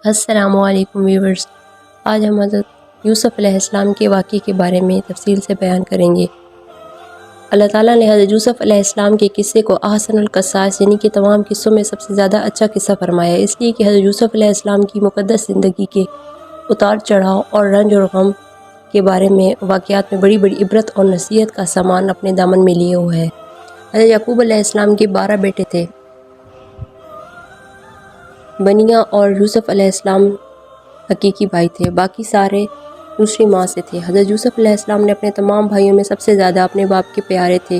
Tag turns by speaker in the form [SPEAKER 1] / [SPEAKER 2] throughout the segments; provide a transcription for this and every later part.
[SPEAKER 1] السلام علیکم ویورز، آج ہم حضرت یوسف علیہ السلام کے واقعے کے بارے میں تفصیل سے بیان کریں گے۔ اللہ تعالیٰ نے حضرت یوسف علیہ السلام کے قصے کو احسن القصاص یعنی کہ تمام قصوں میں سب سے زیادہ اچھا قصہ فرمایا، اس لیے کہ حضرت یوسف علیہ السلام کی مقدس زندگی کے اتار چڑھاؤ اور رنج اور غم کے بارے میں واقعات میں بڑی بڑی عبرت اور نصیحت کا سامان اپنے دامن میں لیے ہوئے ہے۔ حضرت یعقوب علیہ السلام کے 12 بیٹے تھے، بنیہ اور یوسف علیہ السلام حقیقی بھائی تھے، باقی سارے دوسری ماں سے تھے۔ حضرت یوسف علیہ السلام نے اپنے تمام بھائیوں میں سب سے زیادہ اپنے باپ کے پیارے تھے،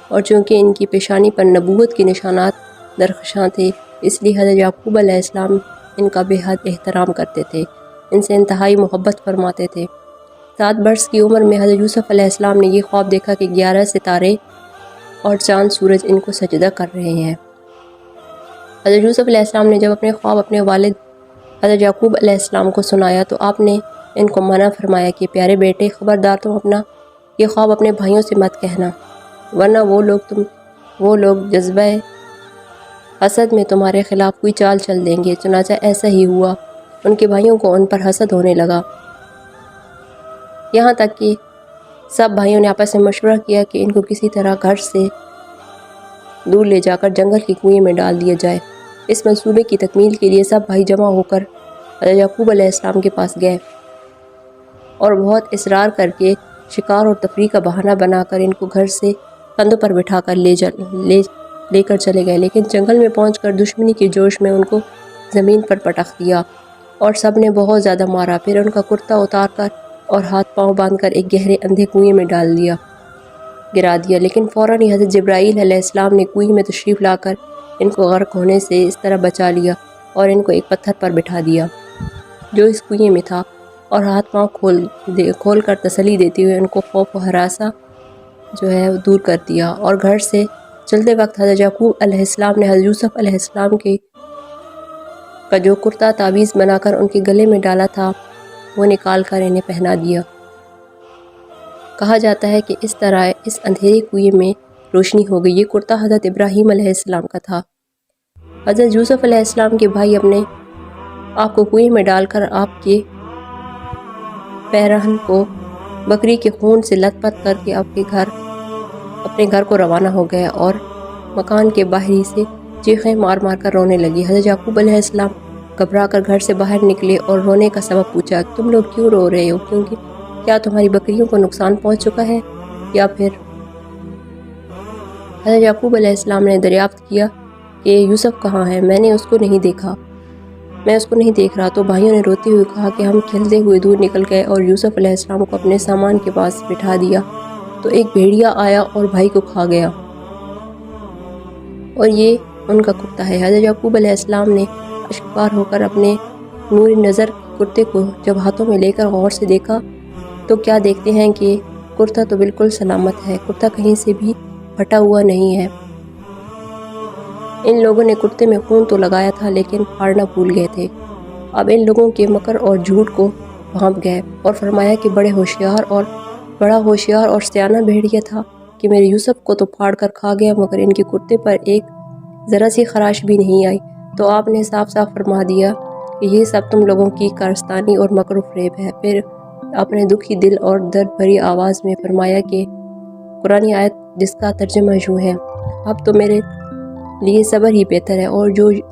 [SPEAKER 1] اور چونکہ ان کی پیشانی پر نبوت کے نشانات درخشاں تھے، اس لیے حضرت یعقوب علیہ السلام ان کا بے حد احترام کرتے تھے، ان سے انتہائی محبت فرماتے تھے۔ 7 برس کی عمر میں حضرت یوسف علیہ السلام نے یہ خواب دیکھا کہ 11 ستارے اور چاند سورج ان کو سجدہ کر رہے ہیں۔ حضرت یوسف علیہ السلام نے جب اپنے خواب اپنے والد حضرت یعقوب علیہ السلام کو سنایا تو آپ نے ان کو منع فرمایا کہ پیارے بیٹے، خبردار تم اپنا یہ خواب اپنے بھائیوں سے مت کہنا، ورنہ وہ لوگ جذبہ حسد میں تمہارے خلاف کوئی چال چل دیں گے۔ چنانچہ ایسا ہی ہوا، ان کے بھائیوں کو ان پر حسد ہونے لگا، یہاں تک کہ سب بھائیوں نے آپس میں مشورہ کیا کہ ان کو کسی طرح گھر سے دور لے جا کر جنگل کی کنویں میں ڈال دیا جائے۔ اس منصوبے کی تکمیل کے لیے سب بھائی جمع ہو کر حضرت یعقوب علیہ السلام کے پاس گئے اور بہت اصرار کر کے شکار اور تفریح کا بہانہ بنا کر ان کو گھر سے کندھوں پر بٹھا کر لے کر چلے گئے، لیکن جنگل میں پہنچ کر دشمنی کے جوش میں ان کو زمین پر پٹخ دیا اور سب نے بہت زیادہ مارا۔ پھر ان کا کرتا اتار کر اور ہاتھ پاؤں باندھ کر ایک گہرے اندھے کنویں میں گرا دیا، لیکن فوراً ہی حضرت جبرائیل علیہ السلام نے کنویں میں تشریف لا کر ان کو غرق ہونے سے اس طرح بچا لیا اور ان کو ایک پتھر پر بٹھا دیا جو اس کنویں میں تھا، اور ہاتھ پاؤں کھول کر تسلی دیتے ہوئے ان کو خوف و ہراساں دور کر دیا، اور گھر سے چلتے وقت حضرت یعقوب علیہ السلام نے حضرت یوسف علیہ السلام کا جو کرتا تعویذ بنا کر ان کے گلے میں ڈالا تھا وہ نکال کر انہیں پہنا دیا۔ کہا جاتا ہے کہ اس طرح اس اندھیرے کنویں میں روشنی ہو گئی۔ یہ کرتا حضرت ابراہیم علیہ السلام کا تھا۔ حضرت یوسف علیہ السلام کے بھائی اپنے آپ کو کنویں میں ڈال کر آپ کے پیرہن کو بکری کے خون سے لت پت کر کے اپنے گھر کو روانہ ہو گئے اور مکان کے باہر سے چیخیں مار مار کر رونے لگی۔ حضرت یعقوب علیہ السلام گھبرا کر گھر سے باہر نکلے اور رونے کا سبب پوچھا، تم لوگ کیوں رو رہے ہو؟ کیونکہ کیا تمہاری بکریوں کو نقصان پہنچ چکا ہے یا پھر؟ حضرت یعقوب علیہ السلام نے دریافت کیا کہ یوسف کہاں ہے؟ میں اس کو نہیں دیکھ رہا۔ تو بھائیوں نے روتے ہوئے کہا کہ ہم کھیلتے ہوئے دور نکل گئے اور یوسف علیہ السلام کو اپنے سامان کے پاس بٹھا دیا تو ایک بھیڑیا آیا اور بھائی کو کھا گیا، اور یہ ان کا کرتا ہے۔ حضرت یعقوب علیہ السلام نے اشکبار ہو کر اپنے نوری نظر کرتے کو جب ہاتھوں میں لے کر غور سے دیکھا تو کیا دیکھتے ہیں کہ کرتا تو بالکل سلامت ہے، کرتا کہیں سے بھی پھٹا ہوا نہیں ہے۔ ان لوگوں نے کرتے میں خون تو لگایا تھا لیکن پھاڑنا بھول گئے تھے۔ اب ان لوگوں کے مکر اور جھوٹ کو بھانپ گئے اور فرمایا کہ بڑا ہوشیار اور سیانہ بھیڑیا تھا کہ میرے یوسف کو تو پھاڑ کر کھا گیا مگر ان کے کرتے پر ایک ذرا سی خراش بھی نہیں آئی۔ تو آپ نے صاف صاف فرما دیا کہ یہ سب تم لوگوں کی کارستانی اور مکر و فریب ہے۔ پھر آپ نے دکھی دل اور درد بھری آواز میں فرمایا کہ قرآنی آیت جس کا ترجمہ یوں ہے، اب تو میرے لیے صبر ہی بہتر ہے، اور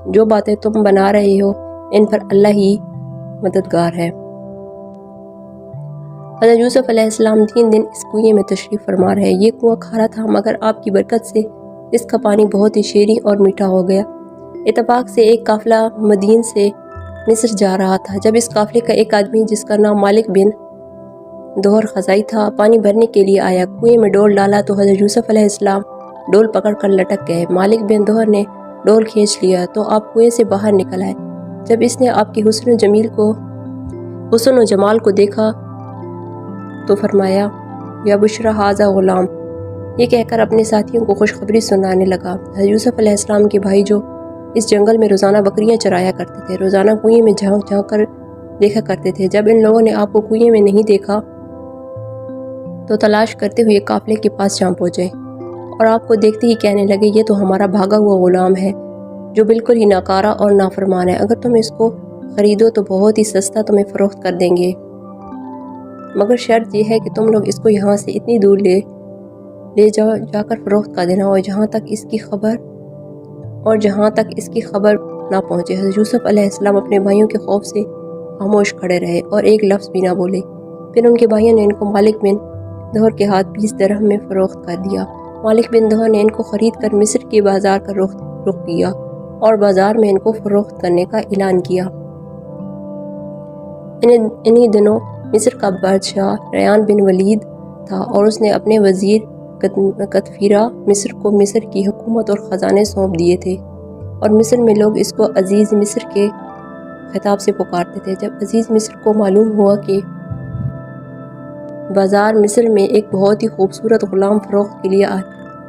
[SPEAKER 1] جو باتیں تم بنا رہے ہو ان پر اللہ ہی مددگار ہے۔ حضرت یوسف علیہ السلام 3 دن اس کنویں میں تشریف فرما رہے۔ یہ کنواں کھارا تھا مگر آپ کی برکت سے اس کا پانی بہت ہی شیریں اور میٹھا ہو گیا۔ اتفاق سے ایک قافلہ مدین سے مصر جا رہا تھا۔ جب اس قافلے کا ایک آدمی جس کا نام مالک بن دہر خزائی تھا پانی بھرنے کے لیے آیا، کنویں میں ڈول ڈالا تو حضرت یوسف علیہ السلام ڈول پکڑ کر لٹک گئے۔ مالک بن دہر نے ڈول کھینچ لیا تو آپ کنویں سے باہر نکل آئے۔ جب اس نے آپ کے حسن و جمال کو دیکھا تو فرمایا، یا بشرا ھذا غلام، یہ کہہ کر اپنے ساتھیوں کو خوشخبری سنانے لگا۔ حضرت یوسف علیہ السلام کے بھائی جو اس جنگل میں روزانہ بکریاں چرایا کرتے تھے، روزانہ کنویں میں جھانک جھانک کر دیکھا کرتے تھے۔ جب ان لوگوں نے آپ کو کنویں میں نہیں دیکھا تو تلاش کرتے ہوئے قافلے کے پاس جا پہنچے اور آپ کو دیکھتے ہی کہنے لگے، یہ تو ہمارا بھاگا ہوا غلام ہے جو بالکل ہی ناکارہ اور نافرمان ہے۔ اگر تم اس کو خریدو تو بہت ہی سستا تمہیں فروخت کر دیں گے، مگر شرط یہ ہے کہ تم لوگ اس کو یہاں سے اتنی دور لے جا کر فروخت کر دینا، اور جہاں تک اس کی خبر نہ پہنچے۔ حضرت یوسف علیہ السلام اپنے بھائیوں کے خوف سے خاموش کھڑے رہے اور ایک لفظ بھی نہ بولے۔ پھر ان کے بھائیوں نے ان کو مالک بن دہر کے ہاتھ 20 درہم میں فروخت کر دیا۔ مالک بن دہر نے ان کو خرید کر مصر کے بازار کا رخ کیا اور بازار میں ان کو فروخت کرنے کا اعلان کیا۔ انہی دنوں مصر کا بادشاہ ریان بن ولید تھا، اور اس نے اپنے وزیر کتفیرہ مصر کو مصر کی حکومت اور خزانے سونپ دیے تھے، اور مصر میں لوگ اس کو عزیز مصر کے خطاب سے پکارتے تھے۔ جب عزیز مصر کو معلوم ہوا کہ بازار مصر میں ایک بہت ہی خوبصورت غلام فروخت کے لیے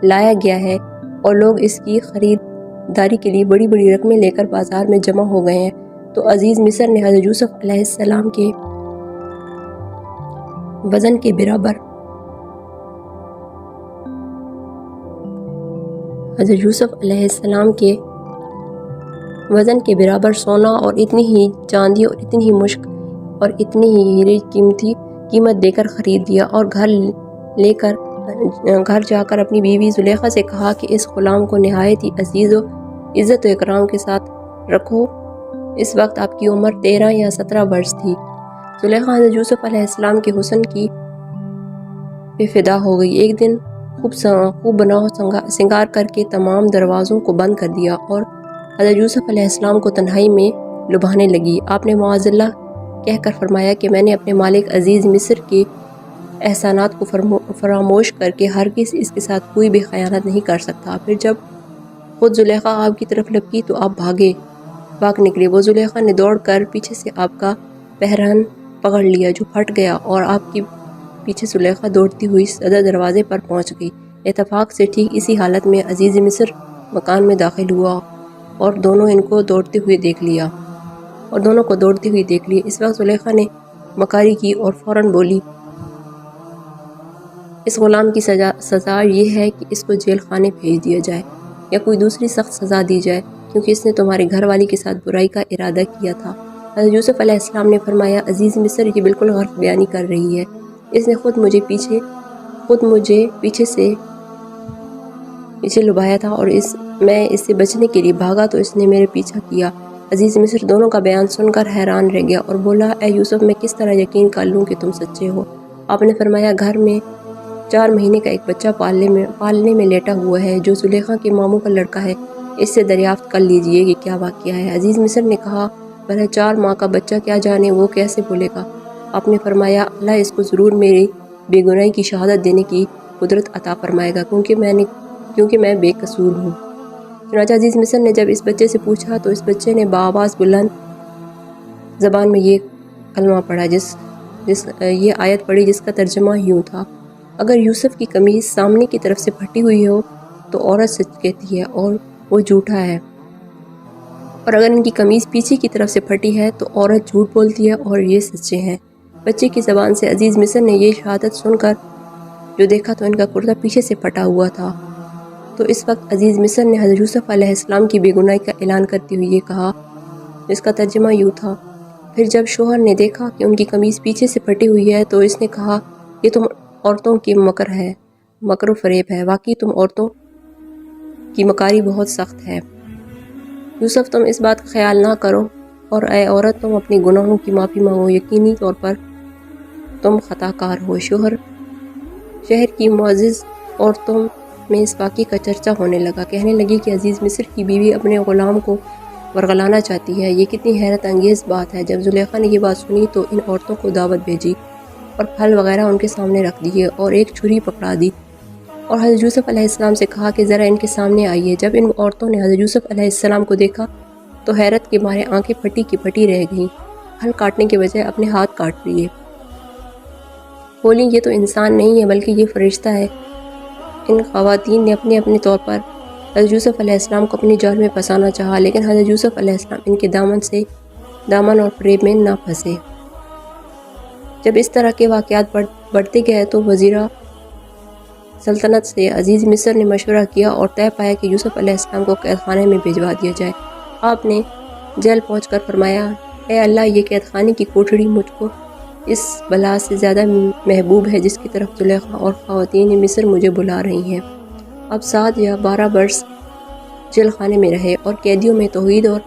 [SPEAKER 1] لایا گیا ہے اور لوگ اس کی خریداری کے لیے بڑی بڑی رقمیں لے کر بازار میں جمع ہو گئے ہیں، تو عزیز مصر نے حضرت یوسف علیہ السلام کے وزن کے برابر سونا اور اتنی ہی چاندی اور اتنی ہی مشک اور اتنی ہی ہیرے قیمت دے کر خرید لیا، اور گھر جا کر اپنی بیوی زلیخا سے کہا کہ اس غلام کو نہایت ہی عزیز و عزت و اکرام کے ساتھ رکھو۔ اس وقت آپ کی عمر 13 یا 17 برس تھی۔ زلیخا حضرت یوسف علیہ السلام کے حسن کی پہ فدا ہو گئی۔ ایک دن خوب بناؤ سنگار کر کے تمام دروازوں کو بند کر دیا اور حضرت یوسف علیہ السلام کو تنہائی میں لبھانے لگی۔ آپ نے معاذ اللہ کہہ کر فرمایا کہ میں نے اپنے مالک عزیز مصر کے احسانات کو فراموش کر کے ہرگز اس کے ساتھ کوئی بھی خیانت نہیں کر سکتا۔ پھر جب خود زلیخا آپ کی طرف لپکی تو آپ بھاگ نکلے۔ وہ زلیخا نے دوڑ کر پیچھے سے آپ کا پہرن پکڑ لیا جو پھٹ گیا، اور آپ کی پیچھے زلیخا دوڑتی ہوئی صدر دروازے پر پہنچ گئی۔ اتفاق سے ٹھیک اسی حالت میں عزیز مصر مکان میں داخل ہوا اور دونوں کو دوڑتے ہوئے دیکھ لیا۔ اس وقت زلیخا نے مکاری کی اور فوراً بولی، اس غلام کی سزا یہ ہے کہ اس کو جیل خانے بھیج دیا جائے یا کوئی دوسری سخت سزا دی جائے، کیونکہ اس نے تمہارے گھر والی کے ساتھ برائی کا ارادہ کیا تھا۔ حضرت یوسف علیہ السلام نے فرمایا، عزیز مصر یہ بالکل غلط بیانی کر رہی ہے۔ اس نے خود مجھے پیچھے لبھایا تھا، اور میں اس سے بچنے کے لیے بھاگا تو اس نے میرے پیچھا کیا۔ عزیز مصر دونوں کا بیان سن کر حیران رہ گیا اور بولا، اے یوسف، میں کس طرح یقین کر لوں کہ تم سچے ہو؟ آپ نے فرمایا، گھر میں 4 مہینے کا ایک بچہ پالنے میں لیٹا ہوا ہے جو زلیخا کے ماموں کا لڑکا ہے، اس سے دریافت کر لیجئے کہ کیا واقعہ ہے۔ عزیز مصر نے کہا، بھلا 4 ماہ کا بچہ کیا جانے، وہ کیسے بولے گا؟ آپ نے فرمایا، اللہ اس کو ضرور میری بے گناہی کی شہادت دینے کی قدرت عطا فرمائے گا، کیونکہ میں بے قصور ہوں۔ چنانچہ عزیز مصر نے جب اس بچے سے پوچھا تو اس بچے نے بآواز بلند زبان میں یہ کلمہ پڑھا، یہ آیت پڑھی جس کا ترجمہ یوں تھا، اگر یوسف کی قمیص سامنے کی طرف سے پھٹی ہوئی ہو تو عورت سچ کہتی ہے اور وہ جھوٹا ہے، اور اگر ان کی قمیص پیچھے کی طرف سے پھٹی ہے تو عورت جھوٹ بولتی ہے اور یہ سچے ہیں۔ بچے کی زبان سے عزیز مصر نے یہ شہادت سن کر جو دیکھا تو ان کا کرتا پیچھے سے پھٹا ہوا تھا۔ تو اس وقت عزیز مصر نے حضرت یوسف علیہ السلام کی بے گناہی کا اعلان کرتے ہوئے یہ کہا، جس کا ترجمہ یوں تھا، پھر جب شوہر نے دیکھا کہ ان کی قمیص پیچھے سے پھٹی ہوئی ہے تو اس نے کہا، یہ تم عورتوں کی مکر و فریب ہے، واقعی تم عورتوں کی مکاری بہت سخت ہے۔ یوسف، تم اس بات کا خیال نہ کرو، اور اے عورت، تم اپنے گناہوں کی معافی مانگو، یقینی طور پر تم خطا کار ہو۔ شہر کی معزز عورتوں میں اس واقعے کا چرچا ہونے لگا، کہنے لگی کہ عزیز مصر کی بیوی اپنے غلام کو ورغلانا چاہتی ہے، یہ کتنی حیرت انگیز بات ہے۔ جب زلیخا نے یہ بات سنی تو ان عورتوں کو دعوت بھیجی اور پھل وغیرہ ان کے سامنے رکھ دیے اور ایک چھری پکڑا دی، اور حضرت یوسف علیہ السلام سے کہا کہ ذرا ان کے سامنے آئیے۔ جب ان عورتوں نے حضرت یوسف علیہ السلام کو دیکھا تو حیرت کے مارے آنکھیں پھٹی کی پھٹی رہ گئیں، پھل کاٹنے کے بجائے اپنے ہاتھ کاٹ لیے، بولیں، یہ تو انسان نہیں ہے بلکہ یہ فرشتہ ہے۔ ان خواتین نے اپنے طور پر حضرت یوسف علیہ السلام کو اپنی جال میں پھنسانا چاہا، لیکن حضرت یوسف علیہ السلام ان کے دامن اور فریب میں نہ پھنسے۔ جب اس طرح کے واقعات بڑھتے گئے تو وزیرہ سلطنت سے عزیز مصر نے مشورہ کیا اور طے پایا کہ یوسف علیہ السلام کو قید خانے میں بھجوا دیا جائے۔ آپ نے جیل پہنچ کر فرمایا، اے اللہ، یہ قید خانے کی کوٹڑی مجھ کو اس بلا سے زیادہ محبوب ہے جس کی طرف زلیخا اور خواتین مصر مجھے بلا رہی ہیں۔ اب 7 یا 12 برس جیل خانے میں رہے اور قیدیوں میں توحید اور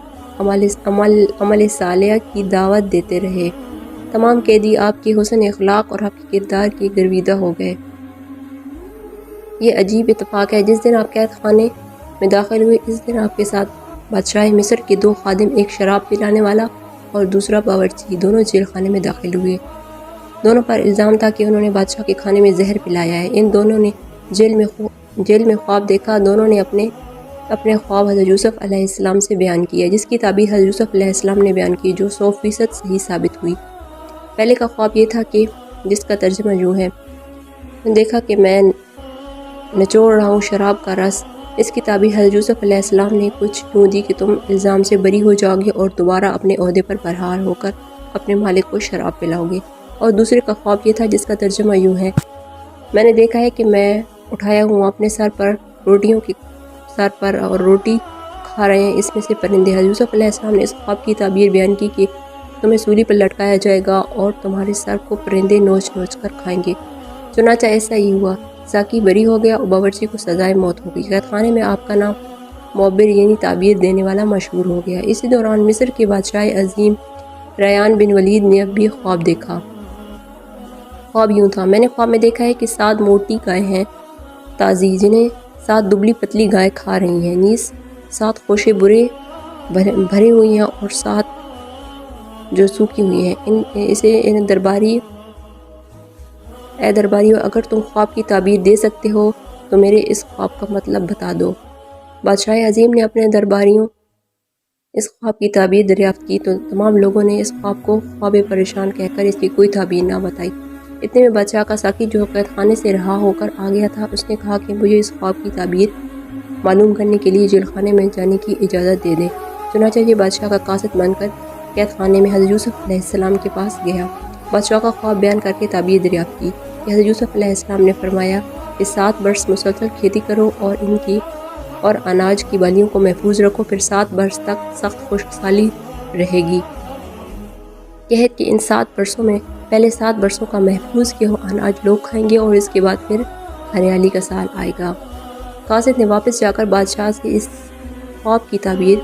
[SPEAKER 1] عمل صالح کی دعوت دیتے رہے۔ تمام قیدی آپ کی حسن اخلاق اور آپ کے کردار کی گرویدہ ہو گئے۔ یہ عجیب اتفاق ہے، جس دن آپ قید خانے میں داخل ہوئے اس دن آپ کے ساتھ بادشاہ مصر کے 2 خادم، ایک شراب پلانے والا اور دوسرا باورچی، دونوں جیل خانے میں داخل ہوئے۔ دونوں پر الزام تھا کہ انہوں نے بادشاہ کے کھانے میں زہر پلایا ہے۔ ان دونوں نے جیل میں خواب دیکھا۔ دونوں نے اپنے خواب حضرت یوسف علیہ السلام سے بیان کیا، جس کی تعبیر حضرت یوسف علیہ السلام نے بیان کی، جو 100% صحیح ثابت ہوئی۔ پہلے کا خواب یہ تھا کہ جس کا ترجمہ یوں ہے: دیکھا کہ میں نچوڑ رہا ہوں شراب کا رس۔ اس کی تعبیر حضرت یوسف علیہ السلام نے کچھ یوں دی کہ تم الزام سے بری ہو جاؤ گے اور دوبارہ اپنے عہدے پر بحال ہو کر اپنے مالک کو شراب پلاؤ گے۔ اور دوسرے کا خواب یہ تھا جس کا ترجمہ یوں ہے: میں نے دیکھا ہے کہ میں اٹھایا ہوں اپنے سر پر روٹیوں کے سر پر اور روٹی کھا رہے ہیں اس میں سے پرندے۔ حضرت یوسف علیہ السلام نے اس خواب کی تعبیر بیان کی کہ تمہیں سولی پر لٹکایا جائے گا اور تمہارے سر کو پرندے نوچ نوچ کر کھائیں گے۔ چنانچہ ایسا ہی ہوا۔ ساقی بری ہو گیا اور باورچی کو سزائے موت ہو گئی۔ قید خانے میں آپ کا نام معبر یعنی تعبیر دینے والا مشہور ہو گیا۔ اسی دوران مصر کے بادشاہ عظیم ریان بن ولید نے اب بھی خواب دیکھا۔ خواب یوں تھا: میں نے خواب میں دیکھا ہے کہ 7 موٹی گائے ہیں تازی، جنہیں 7 دبلی پتلی گائے کھا رہی ہیں، نیز 7 خوشے بھری ہوئی ہیں اور 7 جو سوکھی ہوئی ہیں۔ اے درباریو، اگر تم خواب کی تعبیر دے سکتے ہو تو میرے اس خواب کا مطلب بتا دو۔ بادشاہ عظیم نے اپنے درباریوں اس خواب کی تعبیر دریافت کی تو تمام لوگوں نے اس خواب کو خواب پریشان کہہ کر اس کی کوئی تعبیر نہ بتائی۔ اتنے میں بادشاہ کا ساقی جو قید خانے سے رہا ہو کر آ گیا تھا، اس نے کہا کہ مجھے اس خواب کی تعبیر معلوم کرنے کے لیے جیل خانے میں جانے کی اجازت دے دیں۔ چنانچہ یہ بادشاہ کا قاصد بن کر قید خانے میں حضرت یوسف علیہ السلام کے پاس گیا۔ بادشاہ کا خواب بیان کر کے تعبیر دریافت کی کہ حضرت یوسف علیہ السلام نے فرمایا کہ 7 برس مسلسل کھیتی کرو اور اناج کی بالیوں کو محفوظ رکھو، پھر 7 برس تک سخت خشک سالی رہے گی۔ قحط کہ ان 7 برسوں میں پہلے 7 برسوں کا محفوظ کیا ہوا اناج لوگ کھائیں گے اور اس کے بعد پھر ہریالی کا سال آئے گا۔ قاصد نے واپس جا کر بادشاہ سے اس خواب کی تعبیر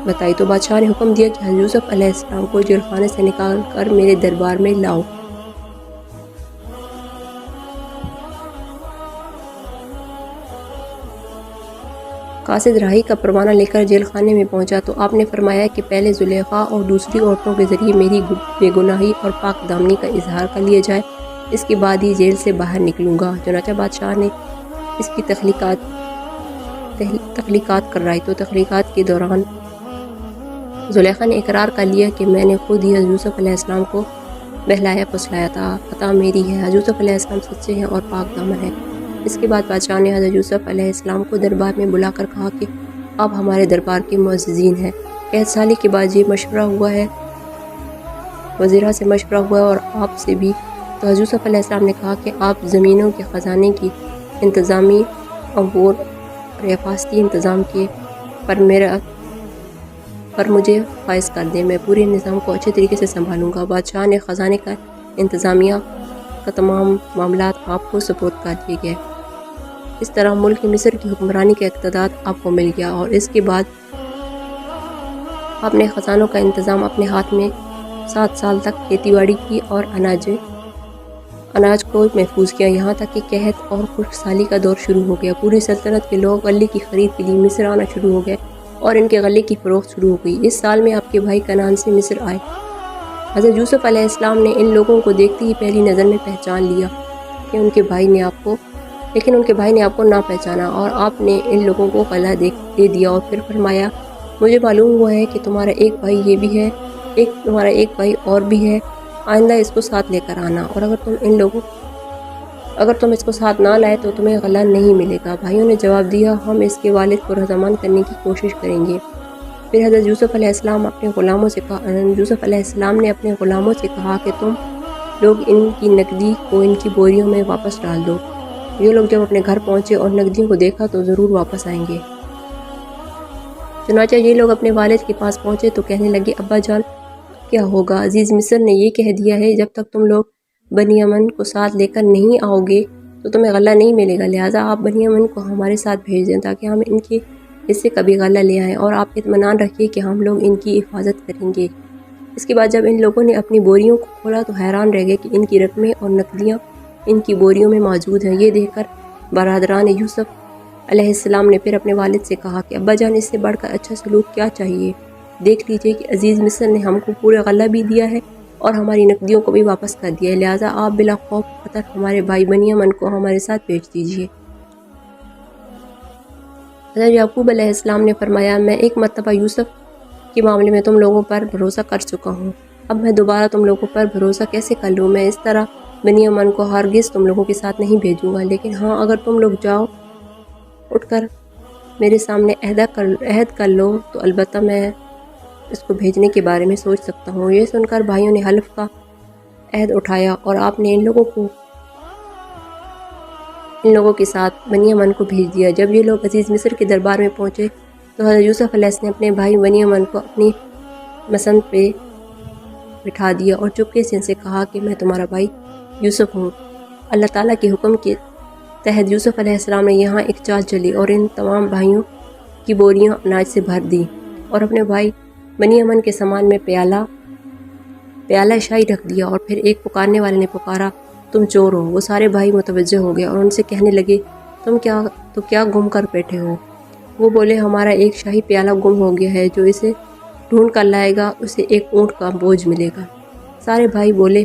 [SPEAKER 1] بتائی تو بادشاہ نے حکم دیا کہ حضرت یوسف علیہ السلام کو جیل خانے سے نکال کر میرے دربار میں لاؤ۔ قاصد راہی کا پروانہ لے کر جیل خانے میں پہنچا تو آپ نے فرمایا کہ پہلے زلیخا اور دوسری عورتوں کے ذریعے میری بے گناہی اور پاک دامنی کا اظہار کر لیا جائے، اس کے بعد ہی جیل سے باہر نکلوں گا۔ چنانچہ بادشاہ نے اس کی تحقیقات کروائی تو تحقیقات کے دوران زلیخا نے اقرار کر لیا کہ میں نے خود ہی حضرت یوسف علیہ السلام کو بہلایا پھسلایا تھا، خطا میری ہے، حضرت یوسف علیہ السلام سچے ہیں اور پاک دامن ہیں۔ اس کے بعد بادشاہ نے حضرت یوسف علیہ السلام کو دربار میں بلا کر کہا کہ آپ ہمارے دربار کے معززین ہیں۔ قحط سالی کے بعد یہ مشورہ ہوا ہے، وزیرہ سے مشورہ ہوا ہے اور آپ سے بھی، تو حضرت یوسف علیہ السلام نے کہا کہ آپ زمینوں کے خزانے کی انتظامی امور اور حفاظتی انتظام کے پر مجھے فائز کر دیں، میں پورے نظام کو اچھے طریقے سے سنبھالوں گا۔ بادشاہ نے خزانے کا انتظامیہ کا تمام معاملات آپ کو سپرد کر دیے گئے۔ اس طرح ملک مصر کی حکمرانی کا اقتدار آپ کو مل گیا اور اس کے بعد آپ نے خزانوں کا انتظام اپنے ہاتھ میں 7 سال تک کھیتی باڑی کی اور اناج کو محفوظ کیا، یہاں تک کہ قحط اور خشک سالی کا دور شروع ہو گیا۔ پوری سلطنت کے لوگ غلے کی خرید کے لیے مصر آنا شروع ہو گئے اور ان کے غلے کی فروخت شروع ہو گئی۔ اس سال میں آپ کے بھائی کنعان سے مصر آئے۔ حضرت یوسف علیہ السلام نے ان لوگوں کو دیکھتے ہی پہلی نظر میں پہچان لیا کہ ان کے بھائی نے آپ کو نہ پہچانا اور آپ نے ان لوگوں کو غلہ دے دیا اور پھر فرمایا مجھے معلوم ہوا ہے کہ تمہارا ایک بھائی یہ بھی ہے، تمہارا ایک بھائی اور بھی ہے، آئندہ اس کو ساتھ لے کر آنا اور اگر تم اس کو ساتھ نہ لائے تو تمہیں غلہ نہیں ملے گا۔ بھائیوں نے جواب دیا ہم اس کے والد کو رضامند کرنے کی کوشش کریں گے۔ پھر حضرت یوسف علیہ السلام نے اپنے غلاموں سے کہا کہ تم لوگ ان کی نقدی کو ان کی بوریوں میں واپس ڈال دو۔ یہ لوگ جب اپنے گھر پہنچے اور نقدیوں کو دیکھا تو ضرور واپس آئیں گے۔ چنانچہ یہ لوگ اپنے والد کے پاس پہنچے تو کہنے لگے ابا جان، کیا ہوگا؟ عزیز مصر نے یہ کہہ دیا ہے جب تک تم لوگ بنی امن کو ساتھ لے کر نہیں آؤ گے تو تمہیں غلہ نہیں ملے گا، لہٰذا آپ بنی امن کو ہمارے ساتھ بھیج دیں تاکہ ہم ان کے حصے کا بھی غلہ لے آئیں، اور آپ اطمینان رکھیے کہ ہم لوگ ان کی حفاظت کریں گے۔ اس کے بعد جب ان لوگوں نے اپنی بوریوں کو کھولا تو حیران رہ گئے کہ ان کی رقمیں اور نقدیاں ان کی بوریوں میں موجود ہیں۔ یہ دیکھ کر برادران یوسف علیہ السلام نے پھر اپنے والد سے کہا کہ ابا جان، اس سے بڑھ کر اچھا سلوک کیا چاہیے؟ دیکھ لیجئے کہ عزیز مصر نے ہم کو پورا غلہ بھی دیا ہے اور ہماری نقدیوں کو بھی واپس کر دیا ہے، لہٰذا آپ بلا خوف خطر ہمارے بھائی بنی امن کو ہمارے ساتھ بھیج دیجیے۔ حضرت یعقوب علیہ السلام نے فرمایا، میں ایک مرتبہ یوسف کے معاملے میں تم لوگوں پر بھروسہ کر چکا ہوں، اب میں دوبارہ تم لوگوں پر بھروسہ کیسے کر لوں؟ میں اس طرح بنی امن کو ہرگز تم لوگوں کے ساتھ نہیں بھیجوں گا، لیکن ہاں اگر تم لوگ جاؤ اٹھ کر میرے سامنے عہد کر لو تو البتہ میں اس کو بھیجنے کے بارے میں سوچ سکتا ہوں۔ یہ سن کر بھائیوں نے حلف کا عہد اٹھایا اور آپ نے ان لوگوں کے ساتھ بنی امن کو بھیج دیا۔ جب یہ لوگ عزیز مصر کے دربار میں پہنچے تو حضرت یوسف علیہ السلام نے اپنے بھائی بنی امن کو اپنی مسند پہ بٹھا دیا اور چپکے سے ان سے کہا کہ میں تمہارا بھائی یوسف ہوں۔ اللہ تعالیٰ کے حکم کے تحت یوسف علیہ السلام نے یہاں ایک چال چلی اور ان تمام بھائیوں کی بوریاں اناج سے بھر دی اور اپنے بھائی بنی امن کے سامان میں پیالہ شاہی رکھ دیا، اور پھر ایک پکارنے والے نے پکارا، تم چور ہو۔ وہ سارے بھائی متوجہ ہو گئے اور ان سے کہنے لگے، تم کیا گم کر بیٹھے ہو؟ وہ بولے، ہمارا ایک شاہی پیالہ گم ہو گیا ہے، جو اسے ڈھونڈ کر لائے گا اسے ایک اونٹ کا بوجھ ملے گا۔ سارے بھائی بولے،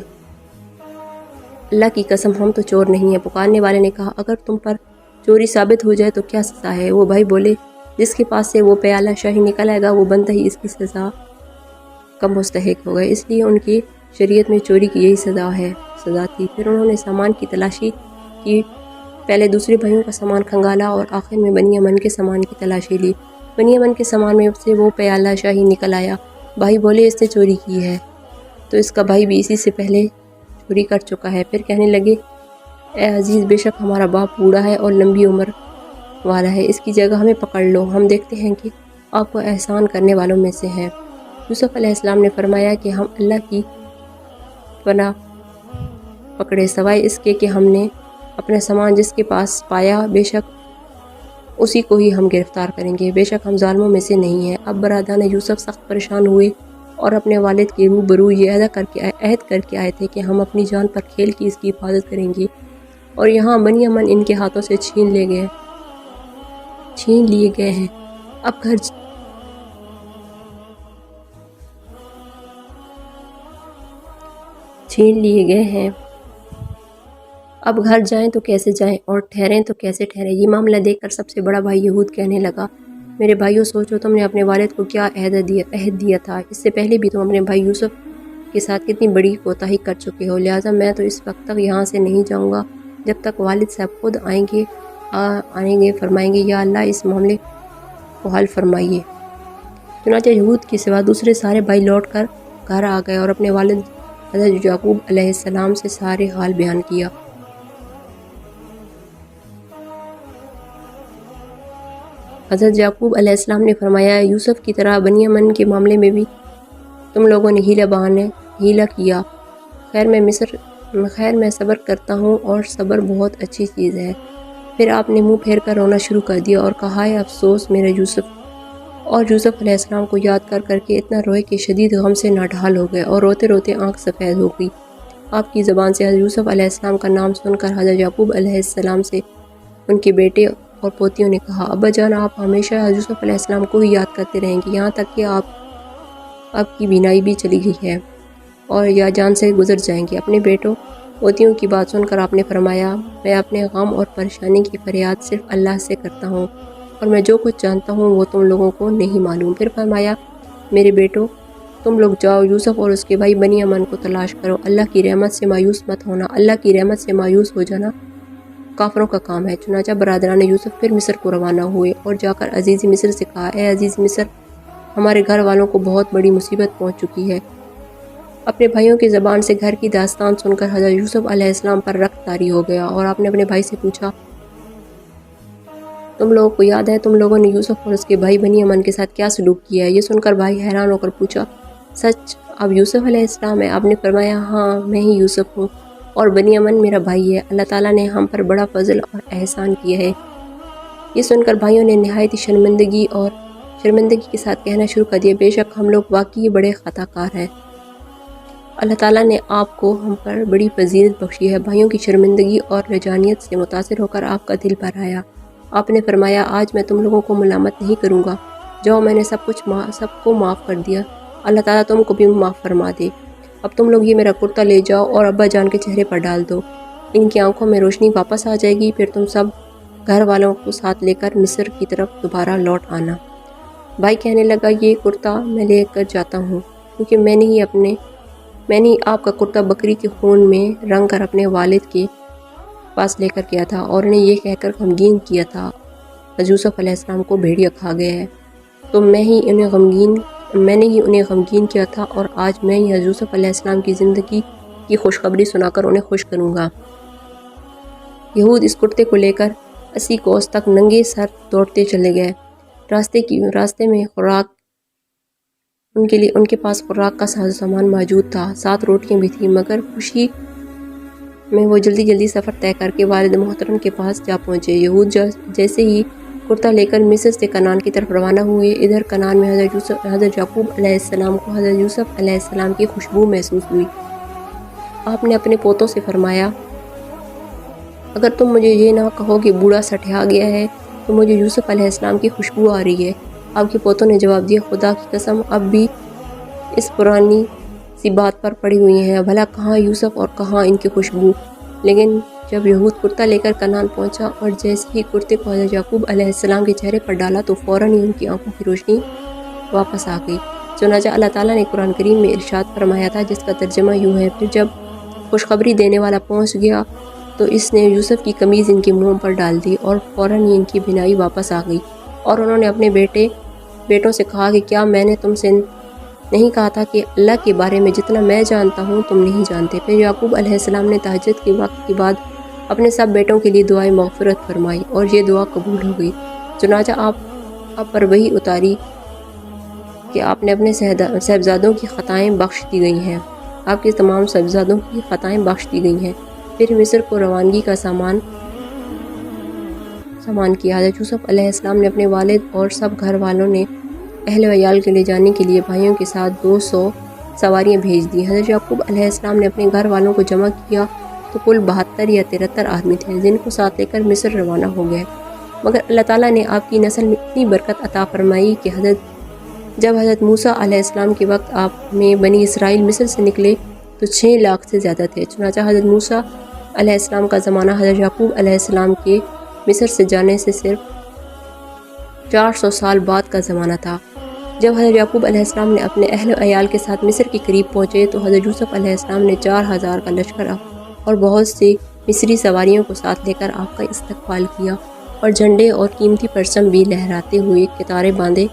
[SPEAKER 1] اللہ کی قسم ہم تو چور نہیں ہیں۔ پکارنے والے نے کہا، اگر تم پر چوری ثابت ہو جائے تو کیا سزا ہے؟ وہ بھائی بولے، جس کے پاس سے وہ پیالہ شاہی نکل آئے گا وہ بندہ ہی اس کی سزا کا مستحق ہوگا۔ اس لیے ان کی شریعت میں چوری کی یہی سزا تھی۔ پھر انہوں نے سامان کی تلاشی کی، پہلے دوسرے بھائیوں کا سامان کھنگالا اور آخر میں بنی امن کے سامان کی تلاشی لی۔ بنی امن کے سامان میں سے وہ پیالہ شاہی نکل آیا۔ بھائی بولے، اس نے چوری کی ہے تو اس کا بھائی بھی اسی سے پہلے چوری کر چکا ہے۔ پھر کہنے لگے، اے عزیز، بے شک ہمارا باپ بوڑھا ہے اور لمبی عمر والا ہے، اس کی جگہ ہمیں پکڑ لو، ہم دیکھتے ہیں کہ آپ کو احسان کرنے والوں میں سے ہیں۔ یوسف علیہ السلام نے فرمایا کہ ہم اللہ کی پناہ پکڑے، سوائے اس کے کہ ہم نے اپنا سامان جس کے پاس پایا بے شک اسی کو ہی ہم گرفتار کریں گے، بے شک ہم ظالموں میں سے نہیں ہیں۔ اب برادران یوسف سخت پریشان ہوئے اور اپنے والد کے روبرو یہ عہد کر کے آئے تھے کہ ہم اپنی جان پر کھیل کی اس کی حفاظت کریں گے، اور یہاں بنی امن ان کے ہاتھوں سے چھین لیے گئے ہیں۔ اب گھر جائیں تو کیسے جائیں اور ٹھہریں تو کیسے ٹھہریں؟ یہ معاملہ دیکھ کر سب سے بڑا بھائی یہود کہنے لگا، میرے بھائیوں، سوچو تم نے اپنے والد کو کیا عہد دیا تھا، اس سے پہلے بھی تم اپنے بھائی یوسف کے ساتھ کتنی بڑی کوتاہی کر چکے ہو، لہٰذا میں تو اس وقت تک یہاں سے نہیں جاؤں گا جب تک والد صاحب خود آئیں گے فرمائیں گے، یا اللہ اس معاملے کو حل فرمائیے۔ چنانچہ یہود کے سوا دوسرے سارے بھائی لوٹ کر گھر آ گئے اور اپنے والد حضرت یعقوب علیہ السلام سے سارے حال بیان کیا۔ حضرت یعقوب علیہ السلام نے فرمایا، یوسف کی طرح بنی امن کے معاملے میں بھی تم لوگوں نے ہیلا کیا، خیر میں صبر کرتا ہوں اور صبر بہت اچھی چیز ہے۔ پھر آپ نے منہ پھیر کر رونا شروع کر دیا اور کہا، ہے افسوس میرا یوسف، اور یوسف علیہ السلام کو یاد کر کے اتنا روئے کہ شدید غم سے ناڈھال ہو گئے اور روتے روتے آنکھ سفید ہو گئی۔ آپ کی زبان سے حضرت یوسف علیہ السلام کا نام سن کر حضرت یعقوب علیہ السلام سے ان کے بیٹے اور پوتیوں نے کہا، ابا جان، آپ ہمیشہ حضرت یوسف علیہ السلام کو ہی یاد کرتے رہیں گے، یہاں تک کہ آپ کی بینائی بھی چلی گئی ہے اور یا جان سے گزر جائیں گے۔ اپنے بیٹوں پوتیوں کی بات سن کر آپ نے فرمایا، میں اپنے غم اور پریشانی کی فریاد صرف اللہ سے کرتا ہوں، اور میں جو کچھ جانتا ہوں وہ تم لوگوں کو نہیں معلوم۔ پھر فرمایا، میرے بیٹوں، تم لوگ جاؤ، یوسف اور اس کے بھائی بنی امن کو تلاش کرو، اللہ کی رحمت سے مایوس مت ہونا، اللہ کی رحمت سے مایوس ہو جانا کافروں کا کام ہے۔ چنانچہ برادران یوسف پھر مصر کو روانہ ہوئے اور جا کر عزیز مصر سے کہا، اے عزیز مصر، ہمارے گھر والوں کو بہت بڑی مصیبت پہنچ چکی ہے۔ اپنے بھائیوں کی زبان سے گھر کی داستان سن کر حضرت یوسف علیہ السلام پر رخت طاری ہو گیا، اور آپ نے اپنے بھائی سے پوچھا، تم لوگوں کو یاد ہے تم لوگوں نے یوسف اور اس کے بھائی بنی امن کے ساتھ کیا سلوک کیا ہے؟ یہ سن کر بھائی حیران ہو کر پوچھا، سچ آپ یوسف علیہ السلام ہیں؟ آپ نے فرمایا ہاں میں ہی یوسف ہوں اور بنیامین میرا بھائی ہے، اللہ تعالیٰ نے ہم پر بڑا فضل اور احسان کیا ہے۔ یہ سن کر بھائیوں نے نہایت شرمندگی کے ساتھ کہنا شروع کر دیا، بے شک ہم لوگ واقعی بڑے خطا کار ہیں، اللہ تعالیٰ نے آپ کو ہم پر بڑی فضیلت بخشی ہے۔ بھائیوں کی شرمندگی اور لجانیت سے متاثر ہو کر آپ کا دل بھر آیا۔ آپ نے فرمایا آج میں تم لوگوں کو ملامت نہیں کروں گا، جاؤ میں نے سب کو معاف کر دیا، اللہ تعالیٰ تم کو بھی معاف فرما دے۔ اب تم لوگ یہ میرا کرتا لے جاؤ اور ابا جان کے چہرے پر ڈال دو، ان کی آنکھوں میں روشنی واپس آ جائے گی، پھر تم سب گھر والوں کو ساتھ لے کر مصر کی طرف دوبارہ لوٹ آنا۔ بھائی کہنے لگا یہ کرتا میں لے کر جاتا ہوں، کیونکہ میں نے ہی آپ کا کرتا بکری کے خون میں رنگ کر اپنے والد کے پاس لے کر گیا تھا اور انہیں یہ کہہ کر غمگین کیا تھا یوسف علیہ السلام کو بھیڑیا کھا گیا ہے، تو میں نے ہی انہیں غمگین کیا تھا، اور آج میں یوسف علیہ السلام کی زندگی کی خوشخبری سنا کر انہیں خوش کروں گا۔ یہود اس کرتے کو لے کر 80 کوس تک ننگے سر دوڑتے چلے گئے۔ راستے میں خوراک ان کے پاس خوراک کا ساز و سامان موجود تھا، 7 روٹیاں بھی تھیں، مگر خوشی میں وہ جلدی سفر طے کر کے والد محترم کے پاس جا پہنچے۔ یہود جیسے ہی کرتا لے کر مصر سے کنعان کی طرف روانہ ہوئے، ادھر کنعان میں حضرت یعقوب علیہ السلام کو حضرت یوسف علیہ السلام کی خوشبو محسوس ہوئی۔ آپ نے اپنے پوتوں سے فرمایا اگر تم مجھے یہ نہ کہو کہ بوڑھا سٹھیا گیا ہے تو مجھے یوسف علیہ السلام کی خوشبو آ رہی ہے۔ آپ کے پوتوں نے جواب دیا خدا کی قسم اب بھی اس پرانی سی بات پر پڑی ہوئی ہیں، بھلا کہاں یوسف اور کہاں ان کی خوشبو۔ لیکن جب یہود کرتا لے کر کنعان پہنچا اور جیسے ہی کرتے کو حضرت یعقوب علیہ السلام کے چہرے پر ڈالا تو فوراً ہی ان کی آنکھوں کی روشنی واپس آ گئی۔ چنانچہ اللہ تعالیٰ نے قرآن کریم میں ارشاد فرمایا تھا جس کا ترجمہ یوں ہے، پھر جب خوشخبری دینے والا پہنچ گیا تو اس نے یوسف کی قمیض ان کے منہ پر ڈال دی اور فوراً ہی ان کی بینائی واپس آ گئی، اور انہوں نے اپنے بیٹوں سے کہا کہ کیا میں نے تم سے نہیں کہا تھا کہ اللہ کے بارے میں جتنا میں جانتا ہوں تم نہیں جانتے۔ پھر یعقوب علیہ السلام نے تہجد کے وقت کے بعد اپنے سب بیٹوں کے لیے دعائے مغفرت فرمائی اور یہ دعا قبول ہو گئی۔ چنانچہ آپ پر وحی اتاری کہ آپ نے اپنے صاحبزادوں کی خطائیں بخش دی گئی ہیں، آپ کے تمام صاحبزادوں کی خطائیں بخش دی گئی ہیں۔ پھر مصر کو روانگی کا سامان کیا۔ حضرت یوسف علیہ السلام نے اپنے والد اور سب گھر والوں نے اہل و عیال کے لے جانے کے لیے بھائیوں کے ساتھ 200 سواریاں بھیج دی۔ حضرت یعقوب علیہ السلام نے اپنے گھر والوں کو جمع کیا تو کل 72 یا 73 آدمی تھے جن کو ساتھ لے کر مصر روانہ ہو گئے، مگر اللہ تعالیٰ نے آپ کی نسل میں اتنی برکت عطا فرمائی کہ جب حضرت موسیٰ علیہ السلام کے وقت آپ میں بنی اسرائیل مصر سے نکلے تو 6 لاکھ سے زیادہ تھے۔ چنانچہ حضرت موسیٰ علیہ السلام کا زمانہ حضرت یعقوب علیہ السلام کے مصر سے جانے سے صرف 400 سال بعد کا زمانہ تھا۔ جب حضرت یعقوب علیہ السلام نے اپنے اہل و عیال کے ساتھ مصر کے قریب پہنچے تو حضرت یوسف علیہ السلام نے 4000 کا لشکر اور بہت سی مصری سواریوں کو ساتھ لے کر آپ کا استقبال کیا، اور جھنڈے اور قیمتی پرچم بھی لہراتے ہوئے قطاریں باندھے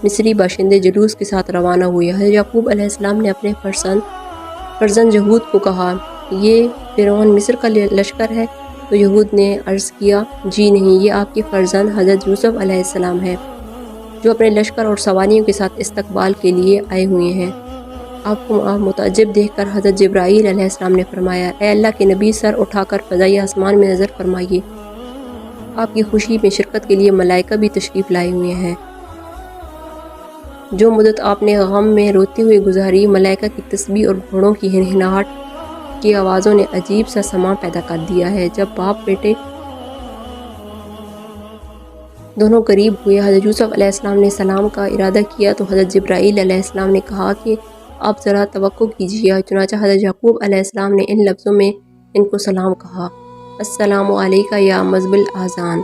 [SPEAKER 1] مصری باشندے جلوس کے ساتھ روانہ ہوئے۔ حضرت یعقوب علیہ السلام نے اپنے فرزند یہود کو کہا یہ فرعون مصر کا لشکر ہے؟ تو یہود نے عرض کیا جی نہیں، یہ آپ کے فرزند حضرت یوسف علیہ السلام ہے جو اپنے لشکر اور سواریوں کے ساتھ استقبال کے لیے آئے ہوئے ہیں۔ آپ کو متعجب دیکھ کر حضرت جبرائیل علیہ السلام نے فرمایا اے اللہ کے نبی سر اٹھا کر فضائی آسمان میں نظر فرمائیے، آپ کی خوشی میں شرکت کے لیے ملائکہ بھی تشریف لائے ہوئے ہیں۔ جو مدت آپ نے غم میں روتے ہوئے گزاری، ملائکہ کی تسبیح اور گھوڑوں کی ہنہناہٹ کی آوازوں نے عجیب سا سماں پیدا کر دیا ہے۔ جب باپ بیٹے دونوں قریب ہوئے، حضرت یوسف علیہ السلام نے سلام کا ارادہ کیا تو حضرت جبرائیل علیہ السلام نے کہا کہ آپ ذرا توقع کیجیے۔ چنانچہ حضرت یعقوب علیہ السلام نے ان لفظوں میں ان کو سلام کہا، السلام علیکہ یا مذب الاحزان،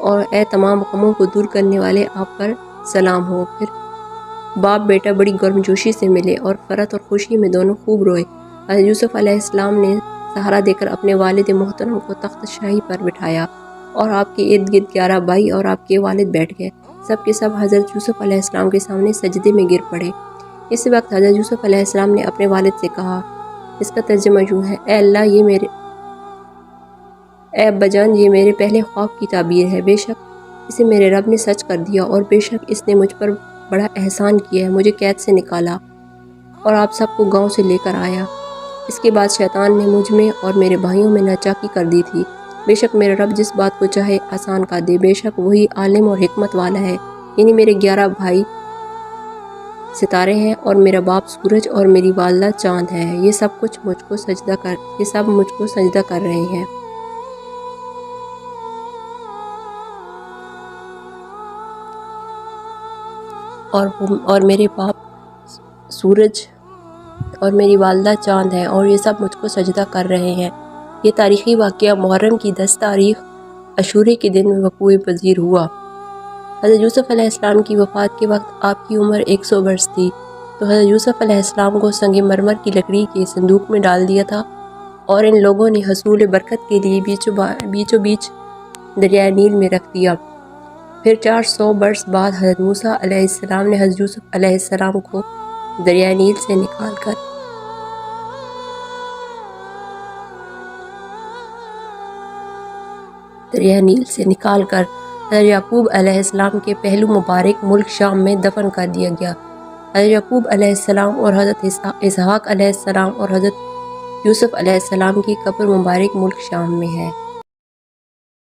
[SPEAKER 1] اور اے تمام غموں کو دور کرنے والے آپ پر سلام ہو۔ پھر باپ بیٹا بڑی گرمجوشی سے ملے اور فرحت اور خوشی میں دونوں خوب روئے۔ حضرت یوسف علیہ السلام نے سہارا دے کر اپنے والد محترم کو تخت شاہی پر بٹھایا اور آپ کے ارد گرد 11 بھائی اور آپ کے والد بیٹھ گئے۔ سب کے سب حضرت یوسف علیہ السلام کے سامنے سجدے میں گر پڑے۔ اس وقت حضرت یوسف علیہ السلام نے اپنے والد سے کہا، اس کا ترجمہ یوں ہے، اے اللہ اے ابا جان، یہ میرے پہلے خواب کی تعبیر ہے، بے شک اسے میرے رب نے سچ کر دیا اور بے شک اس نے مجھ پر بڑا احسان کیا ہے، مجھے قید سے نکالا اور آپ سب کو گاؤں سے لے کر آیا۔ اس کے بعد شیطان نے مجھ میں اور میرے بھائیوں میں ناچاکی کر دی تھی۔ بے شک میرا رب جس بات کو چاہے آسان کر دے، بے شک وہی عالم اور حکمت والا ہے۔ یعنی میرے 11 بھائی ستارے ہیں اور میرا باپ سورج اور میری والدہ چاند ہے۔ یہ سب مجھ کو سجدہ کر رہے ہیں۔ اور میرے باپ سورج اور میری والدہ چاند ہے اور یہ سب مجھ کو سجدہ کر رہے ہیں۔ یہ تاریخی واقعہ محرم کی 10 تاریخ عاشورے کے دن میں وقوع پذیر ہوا۔ حضرت یوسف علیہ السلام کی وفات کے وقت آپ کی عمر 100 برس تھی، تو حضرت یوسف علیہ السلام کو سنگ مرمر کی لکڑی کے صندوق میں ڈال دیا تھا اور ان لوگوں نے حصول برکت کے لیے بیچوں بیچ دریائے نیل میں رکھ دیا۔ پھر 400 برس بعد حضرت موسیٰ علیہ السلام نے حضرت یوسف علیہ السلام کو دریائے نیل سے نکال کر حضرت یعقوب علیہ السلام کے پہلو مبارک ملک شام میں دفن کر دیا گیا۔ حضرت یعقوب علیہ السلام اور حضرت اسحاق علیہ السلام اور حضرت یوسف علیہ السلام کی قبر مبارک ملک شام میں ہے۔